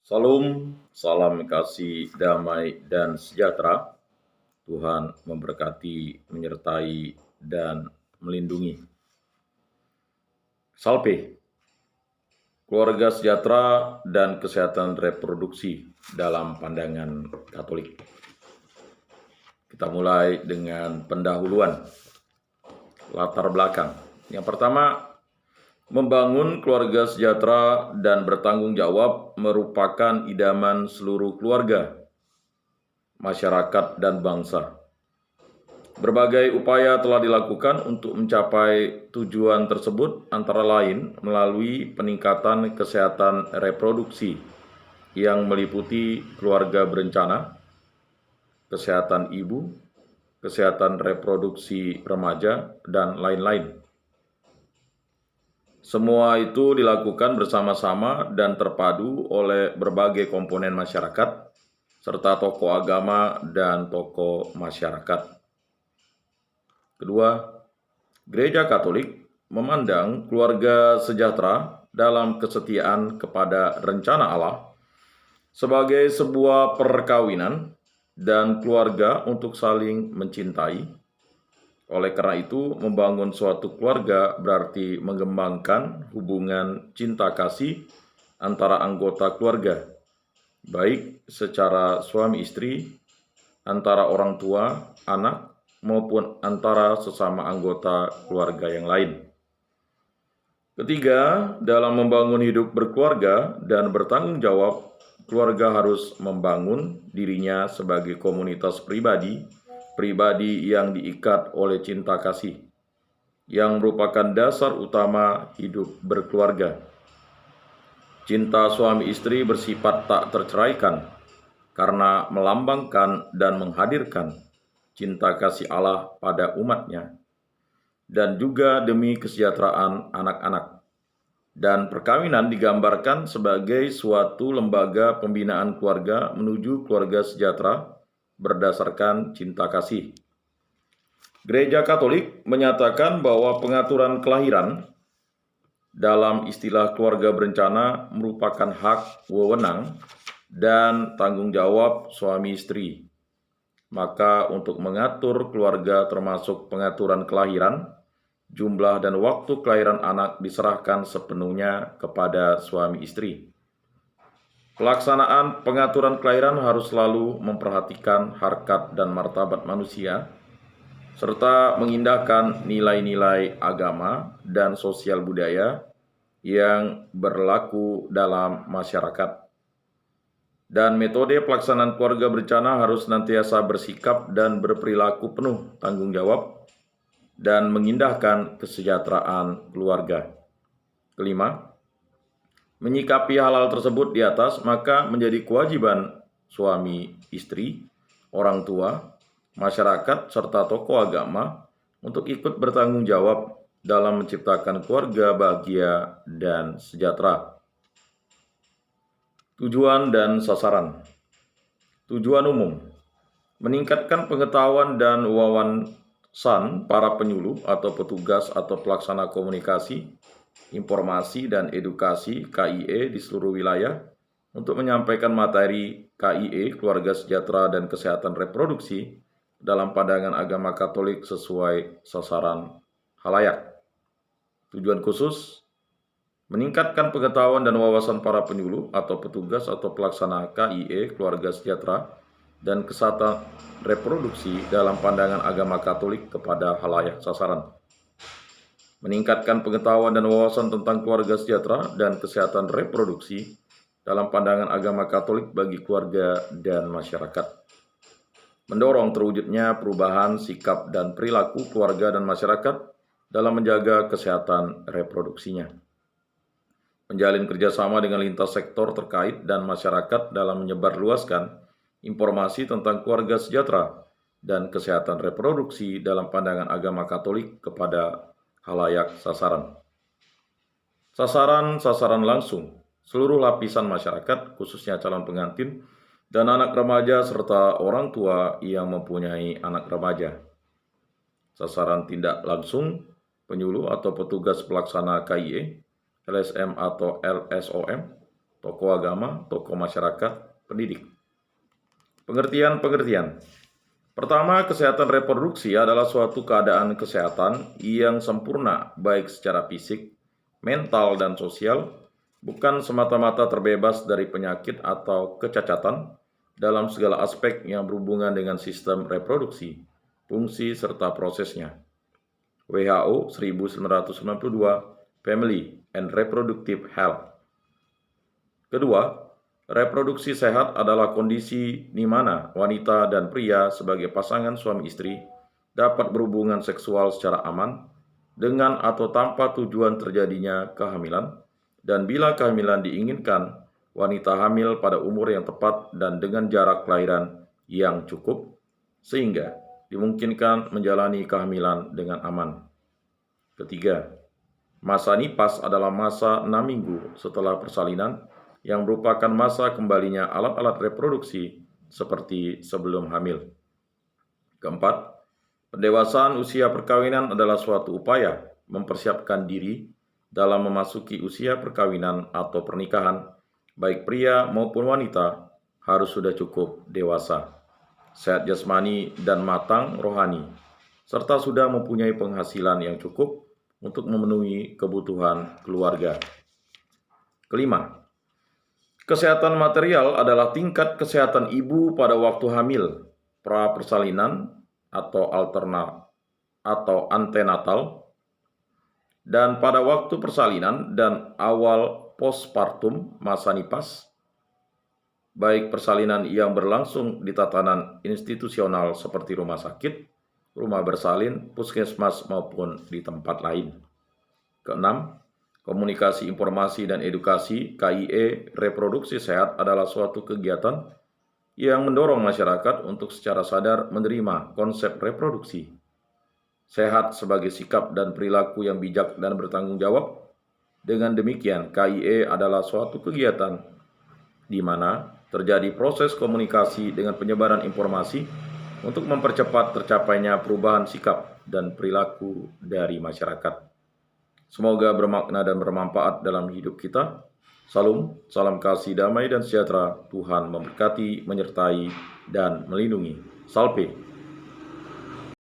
Salam, salam kasih, damai, dan sejahtera. Tuhan memberkati, menyertai, dan melindungi. Salve, keluarga sejahtera dan kesehatan reproduksi dalam pandangan Katolik. Kita mulai dengan pendahuluan, latar belakang. Yang pertama, membangun keluarga sejahtera dan bertanggung jawab merupakan idaman seluruh keluarga, masyarakat, dan bangsa. Berbagai upaya telah dilakukan untuk mencapai tujuan tersebut, antara lain melalui peningkatan kesehatan reproduksi yang meliputi keluarga berencana, kesehatan ibu, kesehatan reproduksi remaja, dan lain-lain. Semua itu dilakukan bersama-sama dan terpadu oleh berbagai komponen masyarakat, serta tokoh agama dan tokoh masyarakat. Kedua, Gereja Katolik memandang keluarga sejahtera dalam kesetiaan kepada rencana Allah sebagai sebuah perkawinan dan keluarga untuk saling mencintai. Oleh karena itu, membangun suatu keluarga berarti mengembangkan hubungan cinta kasih antara anggota keluarga, baik secara suami istri, antara orang tua, anak, maupun antara sesama anggota keluarga yang lain. Ketiga, dalam membangun hidup berkeluarga dan bertanggung jawab, keluarga harus membangun dirinya sebagai komunitas pribadi yang diikat oleh cinta kasih, yang merupakan dasar utama hidup berkeluarga. Cinta suami istri bersifat tak terceraikan karena melambangkan dan menghadirkan cinta kasih Allah pada umatnya, dan juga demi kesejahteraan anak-anak. Dan perkawinan digambarkan sebagai suatu lembaga pembinaan keluarga menuju keluarga sejahtera berdasarkan cinta kasih. Gereja Katolik menyatakan bahwa pengaturan kelahiran dalam istilah keluarga berencana merupakan hak, wewenang, dan tanggung jawab suami istri. Maka untuk mengatur keluarga termasuk pengaturan kelahiran, jumlah dan waktu kelahiran anak diserahkan sepenuhnya kepada suami istri. Pelaksanaan pengaturan kelahiran harus selalu memperhatikan harkat dan martabat manusia, serta mengindahkan nilai-nilai agama dan sosial budaya yang berlaku dalam masyarakat. Dan metode pelaksanaan keluarga berencana harus senantiasa bersikap dan berperilaku penuh tanggung jawab dan mengindahkan kesejahteraan keluarga. Kelima, menyikapi hal-hal tersebut di atas maka menjadi kewajiban suami istri, orang tua, masyarakat, serta tokoh agama untuk ikut bertanggung jawab dalam menciptakan keluarga bahagia dan sejahtera. Tujuan dan sasaran. Tujuan umum: meningkatkan pengetahuan dan wawasan para penyuluh atau petugas atau pelaksana komunikasi, informasi, dan edukasi KIE di seluruh wilayah untuk menyampaikan materi KIE, keluarga sejahtera dan kesehatan reproduksi dalam pandangan agama Katolik sesuai sasaran halayak. Tujuan khusus: meningkatkan pengetahuan dan wawasan para penyuluh atau petugas atau pelaksana KIE, keluarga sejahtera, dan kesehatan reproduksi dalam pandangan agama Katolik kepada halayak sasaran. Meningkatkan pengetahuan dan wawasan tentang keluarga sejahtera dan kesehatan reproduksi dalam pandangan agama Katolik bagi keluarga dan masyarakat. Mendorong terwujudnya perubahan sikap dan perilaku keluarga dan masyarakat dalam menjaga kesehatan reproduksinya. Menjalin kerjasama dengan lintas sektor terkait dan masyarakat dalam menyebarluaskan informasi tentang keluarga sejahtera dan kesehatan reproduksi dalam pandangan agama Katolik kepada halayak sasaran. Sasaran langsung: seluruh lapisan masyarakat, khususnya calon pengantin dan anak remaja serta orang tua yang mempunyai anak remaja. Sasaran tindak langsung: penyuluh atau petugas pelaksana KIE, LSM atau LSOM, tokoh agama, tokoh masyarakat, pendidik. Pengertian-pengertian. Pertama, kesehatan reproduksi adalah suatu keadaan kesehatan yang sempurna baik secara fisik, mental, dan sosial, bukan semata-mata terbebas dari penyakit atau kecacatan dalam segala aspek yang berhubungan dengan sistem reproduksi, fungsi, serta prosesnya. WHO 1992, Family and Reproductive Health. Kedua, reproduksi sehat adalah kondisi di mana wanita dan pria sebagai pasangan suami istri dapat berhubungan seksual secara aman dengan atau tanpa tujuan terjadinya kehamilan, dan bila kehamilan diinginkan, wanita hamil pada umur yang tepat dan dengan jarak kelahiran yang cukup, sehingga dimungkinkan menjalani kehamilan dengan aman. Ketiga, masa nifas adalah masa 6 minggu setelah persalinan yang merupakan masa kembalinya alat-alat reproduksi seperti sebelum hamil. Keempat, pendewasaan usia perkawinan adalah suatu upaya mempersiapkan diri dalam memasuki usia perkawinan atau pernikahan, baik pria maupun wanita harus sudah cukup dewasa, sehat jasmani dan matang rohani, serta sudah mempunyai penghasilan yang cukup untuk memenuhi kebutuhan keluarga. Kelima, kesehatan material adalah tingkat kesehatan ibu pada waktu hamil, pra-persalinan atau antenatal, dan pada waktu persalinan dan awal postpartum masa nifas, baik persalinan yang berlangsung di tatanan institusional seperti rumah sakit, rumah bersalin, puskesmas maupun di tempat lain. Keenam, komunikasi informasi dan edukasi KIE reproduksi sehat adalah suatu kegiatan yang mendorong masyarakat untuk secara sadar menerima konsep reproduksi sehat sebagai sikap dan perilaku yang bijak dan bertanggung jawab. Dengan demikian, KIE adalah suatu kegiatan di mana terjadi proses komunikasi dengan penyebaran informasi untuk mempercepat tercapainya perubahan sikap dan perilaku dari masyarakat. Semoga bermakna dan bermanfaat dalam hidup kita. Salam kasih, damai, dan sejahtera. Tuhan memberkati, menyertai, dan melindungi. Salve.